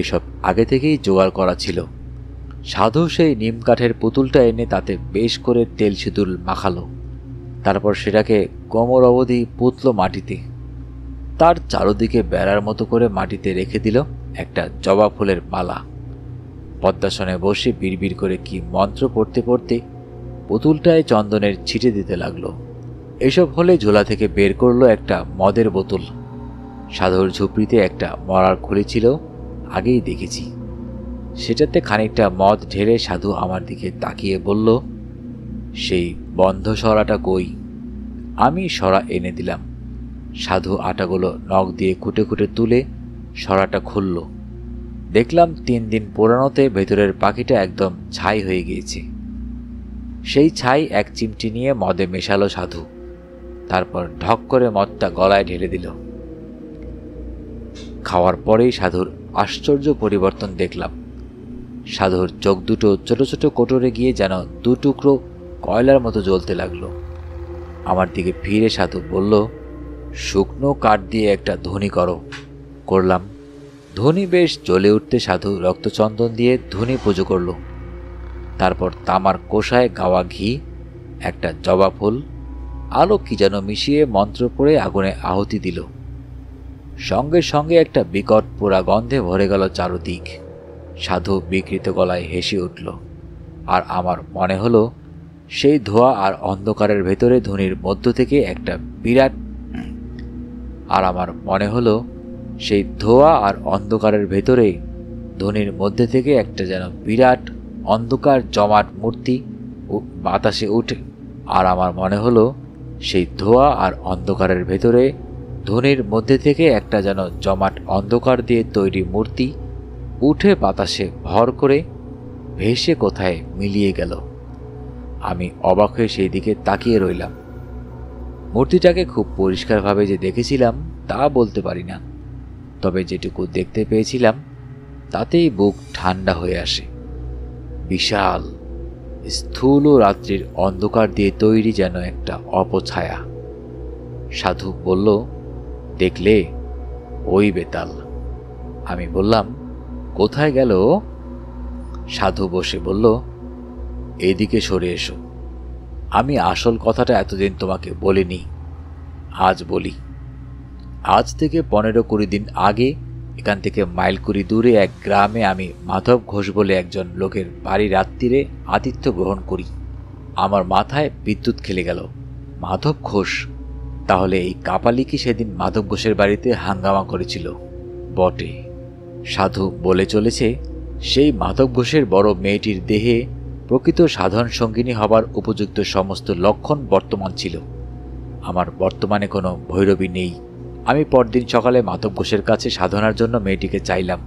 এসব আগে থেকেই জোগাড় করা ছিল। সাধু সেই নিম কাঠের পুতুলটা এনে তাতে বেশ করে তেল সিঁদুর মাখালো। তারপর সেটাকে কোমর অবধি পুতল মাটিতে। তার চারদিকে বেড়ার মতো করে মাটিতে রেখে দিল একটা জবা ফুলের মালা। পদ্মাসনে বসে বিড়বিড় করে কি মন্ত্র পড়তে পড়তে পুতুলটায় চন্দনের ছিটে দিতে লাগলো। এসব হলে ঝোলা থেকে বের করলো একটা মদের বোতল। সাধুর ঝুপড়িতে একটা মরার খুলি ছিল, আগেই দেখেছি। সেটাতে খানিকটা মদ ঢেলে সাধু আমার দিকে তাকিয়ে বলল, সেই বন্ধ সরাটা কই? আমি সরা এনে দিলাম। সাধু আটাগুলো নখ দিয়ে খুঁটে খুঁটে তুলে সরাটা খুলল। দেখলাম 3 দিন পোড়ানোতে ভেতরের পাখিটা একদম ছাই হয়ে গিয়েছে। সেই ছাই এক চিমটি নিয়ে মদে মেশালো সাধু। তারপর ঢক করে মদটা গলায় ঢেলে দিল। খাওয়ার পরেই সাধুর আশ্চর্য পরিবর্তন দেখলাম। সাধুর চোখ দুটো ছোট ছোট কোটরে গিয়ে যেন 2 টুকরো কয়লার মতো জ্বলতে লাগলো। আমার দিকে ফিরে সাধু বলল, শুকনো কাঠ দিয়ে একটা ধুনি করো। করলাম। ধুনি বেশ জ্বলে উঠতে সাধু রক্তচন্দন দিয়ে ধুনি পুজো করল। তারপর তামার কোষায় গাওয়া ঘি, একটা জবা ফুল, আলো কি যেন মিশিয়ে মন্ত্র পড়ে আগুনে আহুতি দিল। সঙ্গে সঙ্গে একটা বিকট পোড়া গন্ধে ভরে গেল চারদিক। সাধু বিকৃত গলায় হেসে উঠল। আর আমার মনে হলো সেই ধোঁয়া আর অন্ধকারের ভেতরে ধুনির মধ্য থেকে একটা বিরাট সেই ধোঁয়া আর অন্ধকারের ভেতরে ধনির মধ্যে থেকে একটা যেন বিরাট অন্ধকার জমাট মূর্তি বাতাসে উঠে। আর আমার মনে হলো সেই ধোঁয়া আর অন্ধকারের ভেতরে ধনির মধ্যে থেকে একটা যেন জমাট অন্ধকার দিয়ে তৈরি মূর্তি উঠে বাতাসে ভর করে ভেসে কোথায় মিলিয়ে গেল। আমি অবাক হয়ে সেই দিকে তাকিয়ে রইলাম। মূর্তিটাকে খুব পরিষ্কারভাবে যে দেখেছিলাম তা বলতে পারি না, তবে যেটুকু দেখতে পেয়েছিলাম তাতেই বুক ঠান্ডা হয়ে আসে। বিশাল, স্থূল রাত্রির অন্ধকার দিয়ে তৈরি যেন একটা অপছায়া। সাধু বলল, দেখলে, ওই বেতাল। আমি বললাম, কোথায় গেল? সাধু বসে বলল, এদিকে সরে এসো। আমি আসল কথাটা এতদিন তোমাকে বলিনি, আজ বলি। আজ থেকে 15-20 দিন আগে এখান থেকে মাইল কুড়ি দূরে এক গ্রামে আমি মাধব ঘোষ বলে একজন লোকের বাড়ি রাত্রিরে আতিথ্য গ্রহণ করি। আমার মাথায় বিদ্যুৎ খেলে গেল। মাধব ঘোষ? তাহলে এই কাপালি কি সেদিন মাধব ঘোষের বাড়িতে হাঙ্গামা করেছিল? বটে। সাধু বলে চলেছে, সেই মাধব ঘোষের বড় মেয়েটির দেহে প্রকৃত সাধন সঙ্গিনী হবার উপযুক্ত সমস্ত লক্ষণ বর্তমান ছিল। আমার বর্তমানে কোনো ভৈরবী নেই। আমি পরদিন সকালে মাধব ঘোষের কাছে সাধনার জন্য মেয়েটিকে চাইলাম।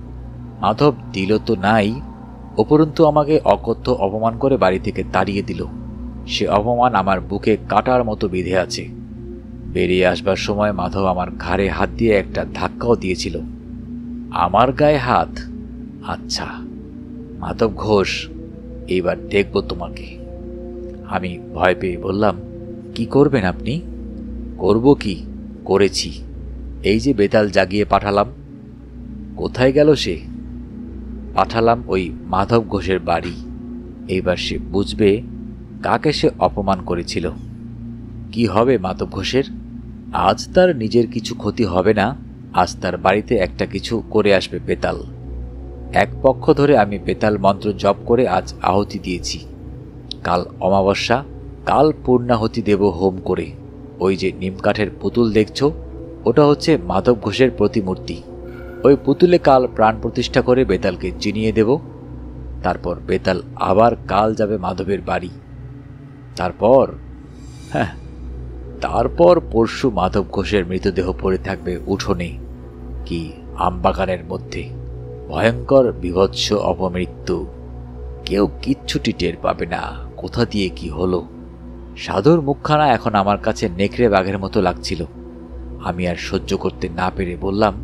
মাধব দিল তো নাই, উপরন্তু আমাকে অকথ্য অপমান করে বাড়ি থেকে তাড়িয়ে দিল। সে অপমান আমার বুকে কাটার মতো বিঁধে আছে। বেরিয়ে আসবার সময় মাধব আমার ঘাড়ে হাত দিয়ে একটা ধাক্কাও দিয়েছিল। আমার গায়ে হাত? আচ্ছা, মাধব ঘোষ, এইবার দেখব তোমাকে। আমি ভয় পেয়ে বললাম, কি করবেন আপনি? করব কি, করেছি। এই যে বেতাল জাগিয়ে পাঠালাম। কোথায় গেল সে? পাঠালাম ওই মাধব ঘোষের বাড়ি। এইবার সে বুঝবে কাকে সে অপমান করেছিল। কি হবে মাধব ঘোষের? আজ তার নিজের কিছু ক্ষতি হবে না, আজ তার বাড়িতে একটা কিছু করে আসবে বেতাল। এক পক্ষ ধরে আমি বেতাল মন্ত্র জপ করে আজ আহুতি দিয়েছি। কাল অমাবস্যা, কাল পূর্ণাহুতি দেব হোম করে। ওই যে নিমকাঠের পুতুল দেখছো, ওটা হচ্ছে মাধব ঘোষের প্রতিমূর্তি। ওই পুতুলে কাল প্রাণ প্রতিষ্ঠা করে বেতালকে চিনিয়ে দেব। তারপর বেতাল আবার কাল যাবে মাধবের বাড়ি। তারপর পরশু মাধব ঘোষের মৃতদেহ পড়ে থাকবে উঠোনে কি আমবাগানের মধ্যে। ভয়ঙ্কর বিভৎস অপমৃত্যু। কেউ কিচ্ছুটি টের পাবে না কোথা দিয়ে কি হলো। সাধুর মুখখানা এখন আমার কাছে নেকড়ে বাঘের মতো লাগছিল। আমি আর সহ্য করতে না পেরে বললাম,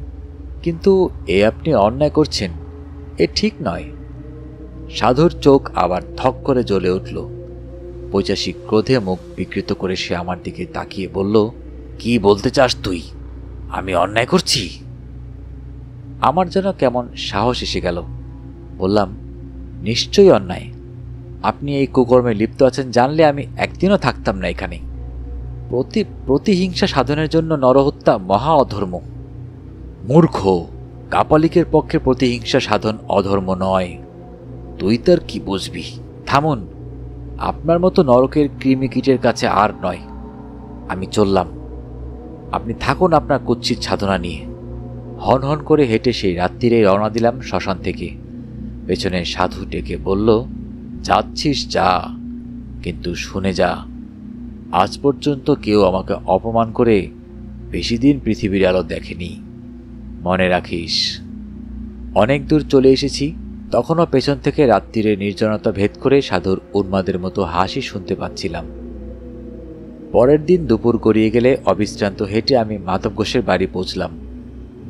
কিন্তু এ আপনি অন্যায় করছেন, এ ঠিক নয়। সাধুর চোখ আবার ধক করে জ্বলে উঠল। পৈশাচিক ক্রোধে মুখ বিকৃত করে সে আমার দিকে তাকিয়ে বলল, কি বলতে চাস তুই? আমি অন্যায় করছি? আমার যেন কেমন সাহস এসে গেল। বললাম, নিশ্চয়ই অন্যায়। আপনি এই কুকর্মে লিপ্ত আছেন জানলে আমি একদিনও থাকতাম না এখানে। প্রতিহিংসা সাধনের জন্য নরহত্যা মহা অধর্ম। মূর্খ, কাপালিকের পক্ষে প্রতিহিংসা সাধন অধর্ম নয়। তুই তার কি বুঝবি? থামুন, আপনার মতো নরকের কৃমিকীটের কাছে আর নয়। আমি চললাম, আপনি থাকুন আপনার কুৎসিত সাধনা নিয়ে। হন হন করে হেঁটে সেই রাত্রিরে রওনা দিলাম শ্মশান থেকে। পেছনে সাধু ডেকে বলল, যাচ্ছিস যা, কিন্তু শুনে যা, আজ পর্যন্ত কেউ আমাকে অপমান করে বেশি দিন পৃথিবীর আলো দেখেনি। মনে রাখিস। অনেক দূর চলে এসেছি, তখনও পেছন থেকে রাত্রিরে নির্জনতা ভেদ করে সাধুর উন্মাদের মতো হাসি শুনতে পাচ্ছিলাম। পরের দিন দুপুর গড়িয়ে গেলে অবিশ্রান্ত হেঁটে আমি মাধব ঘোষের বাড়ি পৌঁছলাম।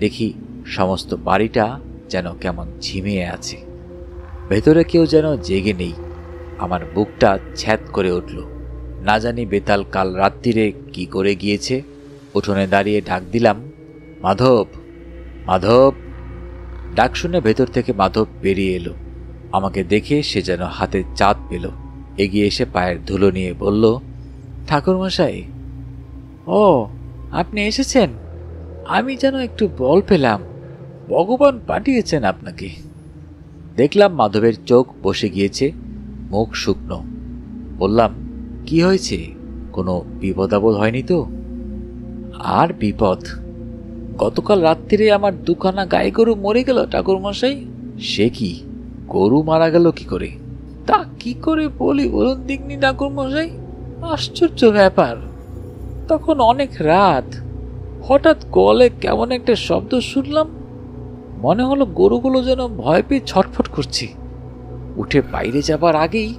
দেখি সমস্ত বাড়িটা যেন কেমন ঝিমিয়ে আছে, ভেতরে কেউ যেন জেগে নেই। আমার বুকটা ছ্যাদ করে উঠল। না জানি বেতাল কাল রাত্রিরে কি করে গিয়েছে। উঠোনে দাঁড়িয়ে ডাক দিলাম, মাধব, মাধব। ডাক শুনে ভেতর থেকে মাধব বেরিয়ে এলো। আমাকে দেখে সে যেন হাতে চাঁদ পেল। এগিয়ে এসে পায়ের ধুলো নিয়ে বলল, ঠাকুরমশাই। ও, আপনি এসেছেন? আমি যেন একটু বল পেলাম। ভগবান পাঠিয়েছেন আপনাকে। দেখলাম মাধবের চোখ বসে গিয়েছে, মুখ শুকনো। বললাম, কি হয়েছে? কোনো বিপদ আপদ হয়নি তো? আর বিপদ? গতকাল রাত্রিরে আমার দুখানা গায়ে গরু মরে গেল ঠাকুরমশাই। সে কি? গরু মারা গেল কি করে? তা কি করে বলি বলুন দিগনি ঠাকুরমশাই, আশ্চর্য ব্যাপার। তখন অনেক রাত, হঠাৎ গলে কেমন একটা শব্দ শুনলাম। মনে হলো গরুগুলো যেন ভয় পেয়ে ছটফট করছে। উঠে বাইরে যাবার আগেই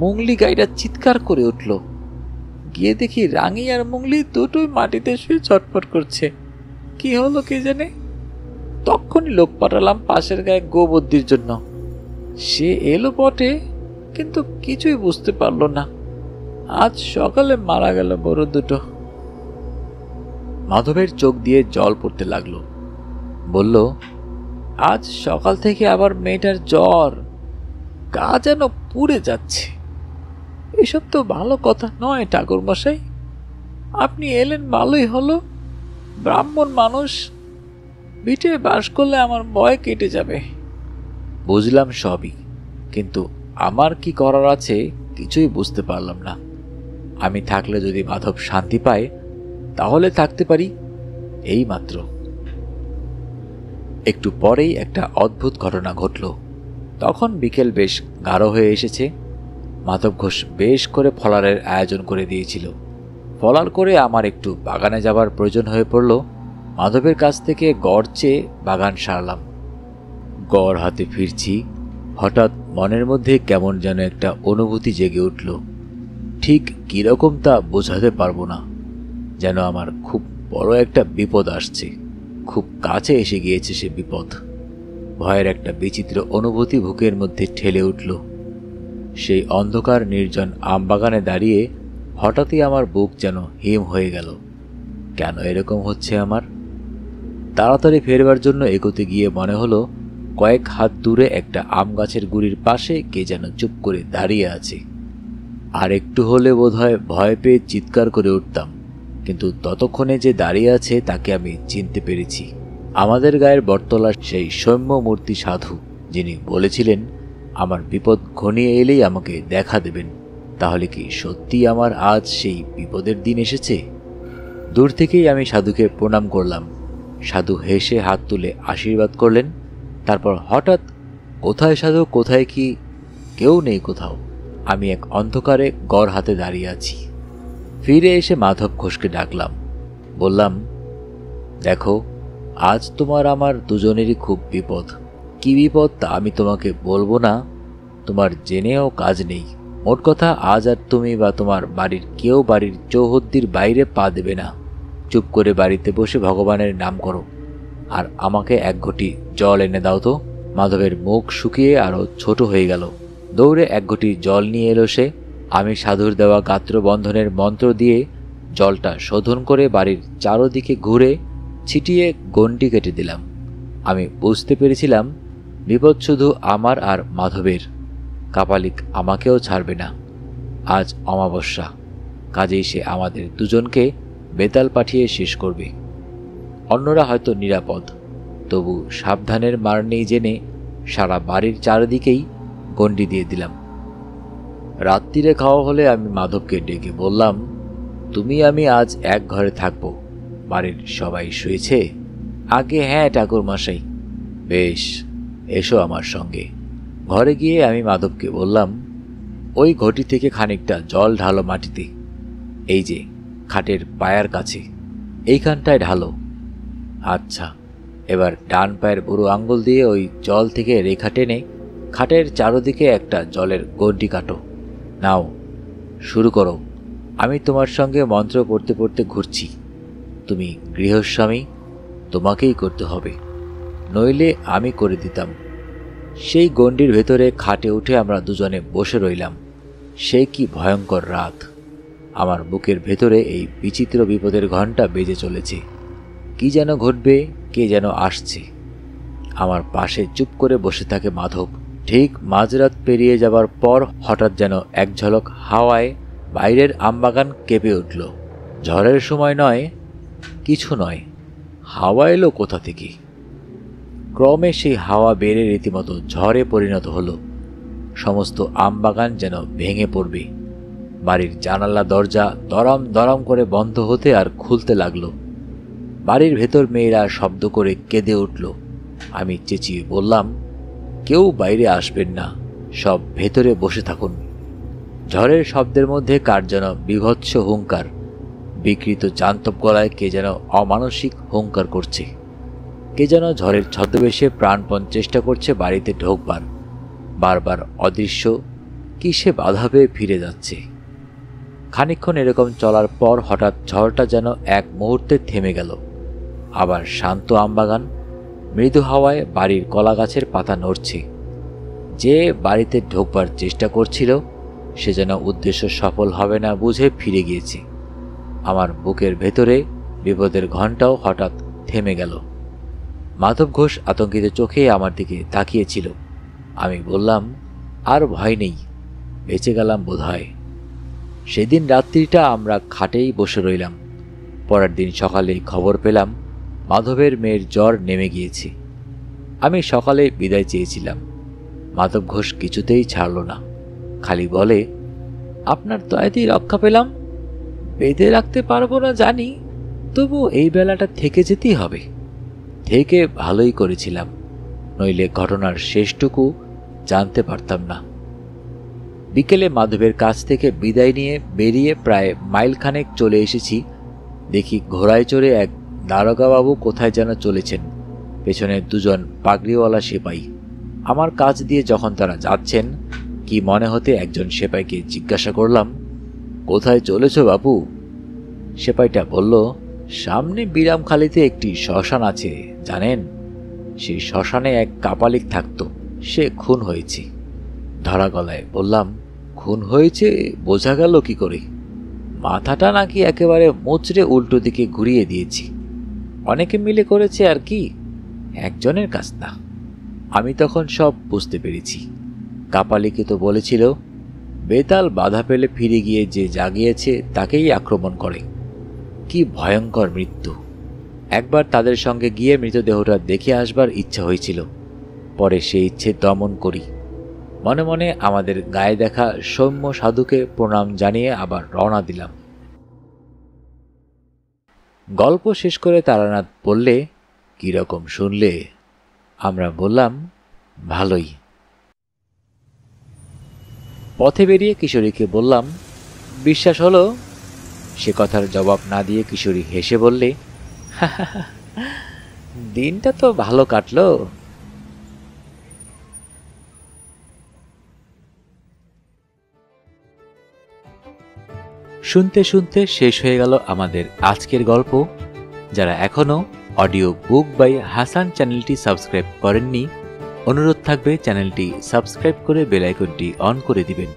মুংলি গাইটা চিৎকার করে উঠল। গিয়ে দেখি রাঙি আর মুংলি দুটোই মাটিতে শুয়ে ছটফট করছে। কি হলো কে জানে। তখনই লোক পাঠালাম পাশের গায়ে গোবর্দির জন্য। সে এলো বটে, কিন্তু কিছুই বুঝতে পারলো না। আজ সকালে মারা গেল গরু দুটো। মাধবের চোখ দিয়ে জল পড়তে লাগলো। বলল, আজ সকাল থেকে আবার মেয়েটার জ্বর, গা যেন পুড়ে যাচ্ছে। এসব তো ভালো কথা নয় ঠাকুরমশাই। আপনি এলেন ভালোই হলো। ব্রাহ্মণ মানুষ, ভিটে বাস করলে আমার ভয় কেটে যাবে। বুঝলাম সবই, কিন্তু আমার কি করার আছে কিছুই বুঝতে পারলাম না। আমি থাকলে যদি মাধব শান্তি পায় তাহলে থাকতে পারি, এই মাত্র। একটু পরেই একটা অদ্ভুত ঘটনা ঘটল। তখন বিকেল বেশ গাঢ় হয়ে এসেছে। মাধব ঘোষ বেশ করে ফলারের আয়োজন করে দিয়েছিল। ফলার করে আমার একটু বাগানে যাবার প্রয়োজন হয়ে পড়ল। মাধবের কাছ থেকে গড় চেয়ে বাগান সারলাম। গড় হাতে ফিরছি, হঠাৎ মনের মধ্যে কেমন যেন একটা অনুভূতি জেগে উঠল। ঠিক কীরকম তা বোঝাতে পারবো না। যেন আমার খুব বড় একটা বিপদ আসছে, খুব কাছে এসে গিয়েছে সে বিপদ। ভয়ের একটা বিচিত্র অনুভূতি বুকের মধ্যে ঠেলে উঠল। সেই অন্ধকার নির্জন আমবাগানে দাঁড়িয়ে হঠাৎই আমার বুক যেন হিম হয়ে গেল। কেন এরকম হচ্ছে আমার? তাড়াতাড়ি ফেরবার জন্য এগোতে গিয়ে মনে হলো কয়েক হাত দূরে একটা আম গাছের গুড়ির পাশে কে যেন চুপ করে দাঁড়িয়ে আছে। আর একটু হলে বোধহয় ভয় পেয়ে চিৎকার করে উঠতাম, কিন্তু ততক্ষণে যে দাঁড়িয়ে আছে তাকে আমি চিনতে পেরেছি। আমাদের গায়ের বটতলার সেই সৌম্য মূর্তি সাধু, যিনি বলেছিলেন আমার বিপদ ঘনিয়ে এলেই আমাকে দেখা দেবেন। তাহলে কি সত্যি আমার আজ সেই বিপদের দিন এসেছে? দূর থেকেই আমি সাধুকে প্রণাম করলাম। সাধু হেসে হাত তুলে আশীর্বাদ করলেন। তারপর হঠাৎ, কোথায় সাধু, কোথায় কি? কেউ নেই কোথাও। আমি এক অন্ধকারে গড় হাতে দাঁড়িয়ে আছি। ফিরে এসে মাধব ঘোষকে ডাকলাম। বললাম, দেখো, আজ তোমার আমার দুজনেরই খুব বিপদ। কি বিপদ তা আমি তোমাকে বলবো না, তোমার জেনেও কাজ নেই। মোট কথা, আজ আর তুমি বা তোমার বাড়ির কেউ বাড়ির চৌহদ্দির বাইরে পা দেবে না। চুপ করে বাড়িতে বসে ভগবানের নাম করো, আর আমাকে এক ঘটি জল এনে দাও তো। মাধবের মুখ শুকিয়ে আরও ছোট হয়ে গেল। দৌড়ে এক ঘটি জল নিয়ে এলো সে। আমি সাধুর দেওয়া গাত্র বন্ধনের মন্ত্র দিয়ে জলটা শোধন করে বাড়ির চারদিকে ঘুরে ছিটিয়ে গণ্ডি কেটে দিলাম। আমি বুঝতে পেরেছিলাম বিপদ শুধু আমার আর মাধবের। কাপালিক আমাকেও ছাড়বে না। আজ অমাবস্যা, কাজেই সে আমাদের দুজনকে বেতাল পাঠিয়ে শেষ করবে। অন্যরা হয়তো নিরাপদ, তবু সাবধানের মার নেই জেনে সারা বাড়ির চারিদিকেই গণ্ডি দিয়ে দিলাম। রাত্রিরে খাওয়া হলে আমি মাধবকে ডেকে বললাম, তুমি আমি আজ এক ঘরে থাকব। বাড়ির সবাই শুয়েছে? আগে হ্যাঁ ঠাকুরমশাই। বেশ, এসো আমার সঙ্গে। ঘরে গিয়ে আমি মাধবকে বললাম, ওই ঘটি থেকে খানিকটা জল ঢালো মাটিতে। এই যে খাটের পায়ার কাছে, এইখানটায় ঢালো। আচ্ছা, এবার ডান পায়ের বুড়ো আঙ্গুল দিয়ে ওই জল থেকে রেখা টেনে খাটের চারদিকে একটা জলের গণ্ডি কাটো। নাও, শুরু করো। আমি তোমার সঙ্গে মন্ত্র পড়তে পড়তে ঘুরছি। তুমি গৃহস্বামী, তোমাকেই করতে হবে, নইলে আমি করে দিতাম। সেই গণ্ডির ভেতরে খাটে উঠে আমরা দুজনে বসে রইলাম। সে কি ভয়ঙ্কর রাত! আমার বুকের ভেতরে এই বিচিত্র বিপদের ঘণ্টা বেজে চলেছে। কি যেন ঘটবে, কে যেন আসছে। আমার পাশে চুপ করে বসে থাকে মাধব। ঠিক মাঝরাত পেরিয়ে যাবার পর হঠাৎ যেন এক ঝলক হাওয়ায় বাইরের আমবাগান কেঁপে উঠল। ঝড়ের সময় নয়, কিছু নয়, হাওয়া এলো কোথা থেকে। ক্রমে সেই হাওয়া বেড়ে রীতিমতো ঝড়ে পরিণত হলো। সমস্ত আমবাগান যেন ভেঙে পড়বে। বাড়ির জানালা দরজা দরম দরম করে বন্ধ হতে আর খুলতে লাগলো। বাড়ির ভেতর মেয়েরা শব্দ করে কেঁদে উঠল। আমি চেঁচিয়ে বললাম, কেউ বাইরে আসবেন না, সব ভেতরে বসে থাকুন। ঝড়ের শব্দের মধ্যে কার যেন বিভৎস হুঙ্কার। বিকৃত জান্তব গলায় কে যেন অমানসিক হুঙ্কার করছে। কে যেন ঝড়ের ছদ্মবেশে প্রাণপণ চেষ্টা করছে বাড়িতে ঢোকবার। বারবার অদৃশ্য কি সে বাধা পেয়ে ফিরে যাচ্ছে। খানিকক্ষণ এরকম চলার পর হঠাৎ ঝড়টা যেন এক মুহূর্তে থেমে গেল। আবার শান্ত আমবাগান। মৃদু হাওয়ায় বাড়ির কলা গাছের পাতা নড়ছে। যে বাড়িতে ঢোকবার চেষ্টা করছিল সে যেন উদ্দেশ্য সফল হবে না বুঝে ফিরে গিয়েছে। আমার বুকের ভেতরে বিপদের ঘণ্টাও হঠাৎ থেমে গেল। মাধব ঘোষ আতঙ্কিত চোখে আমার দিকে তাকিয়েছিল। আমি বললাম, আর ভয় নেই, বেঁচে গেলাম বোধহয়। সেদিন রাত্রিটা আমরা খাটেই বসে রইলাম। পরের দিন সকালে খবর পেলাম মাধবের মেয়ের জ্বর নেমে গিয়েছে। আমি সকালে বিদায় চেয়েছিলাম। মাধব ঘোষ কিছুতেই ছাড়ল না, খালি বলে, আপনার দয়াতেই রক্ষা পেলাম। বেঁধে রাখতে পারবো না জানি, তবু এই বেলাটা থেকে যেতেই হবে। থেকে ভালোই করেছিলাম, নইলে ঘটনার শেষটুকু জানতে পারতাম না। বিকেলে মাধবের কাছ থেকে বিদায় নিয়ে বেরিয়ে প্রায় মাইলখানেক চলে এসেছি। দেখি ঘোড়ায় চড়ে এক দারোগাবাবু কোথায় যেন চলেছেন। পেছনে দুজন পাগড়িওয়ালা সেপাই। আমার কাছ দিয়ে যখন তারা যাচ্ছেন, কি মনে হতে একজন সেপাইকে জিজ্ঞাসা করলাম, কোথায় চলেছ বাপু? সেপাইটা বলল, সামনে বিরামখালিতে একটি শ্মশান আছে জানেন। সেই শ্মশানে এক কাপালিক থাকত, সে খুন হয়েছে। ধরা গলায় বললাম, খুন হয়েছে বোঝা গেল কি করে? মাথাটা নাকি একেবারে মোচড়ে উল্টো দিকে ঘুরিয়ে দিয়েছি। অনেকে মিলে করেছে আর কি, একজনের কাজ না। আমি তখন সব বুঝতে পেরেছি। কাপালিকে তো বলেছিল বেতাল বাধা পেলে ফিরে গিয়ে যে জাগিয়েছে তাকেই আক্রমণ করে। কি ভয়ঙ্কর মৃত্যু! একবার তাদের সঙ্গে গিয়ে মৃতদেহটা দেখে আসবার ইচ্ছা হয়েছিল, পরে সেই ইচ্ছে দমন করি। মনে মনে আমাদের গায়ে দেখা সৌম্য সাধুকে প্রণাম জানিয়ে আবার রওনা দিলাম। গল্প শেষ করে তারানাথ বললে, কীরকম শুনলে? আমরা বললাম, ভালোই। পথে বেরিয়ে কিশোরীকে বললাম, বিশ্বাস হলো? সে কথার জবাব না দিয়ে কিশোরী হেসে বললে, দিনটা তো ভালো কাটলো। শুনতে শুনতে শেষ হয়ে গেল আমাদের আজকের গল্প। যারা এখনো অডিও বুক বাই হাসান চ্যানেলটি সাবস্ক্রাইব করেননি, অনুরোধ থাকবে চ্যানেলটি সাবস্ক্রাইব করে বেল আইকনটি অন করে দিবেন।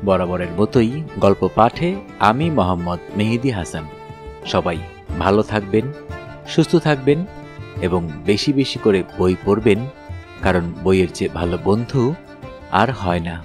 বরাবরের মতোই গল্প পাঠে আমি মোহাম্মদ মেহেদী হাসান। সবাই ভালো থাকবেন, সুস্থ থাকবেন এবং বেশি বেশি করে বই পড়বেন, কারণ বইয়ের চেয়ে ভালো বন্ধু আর হয় না।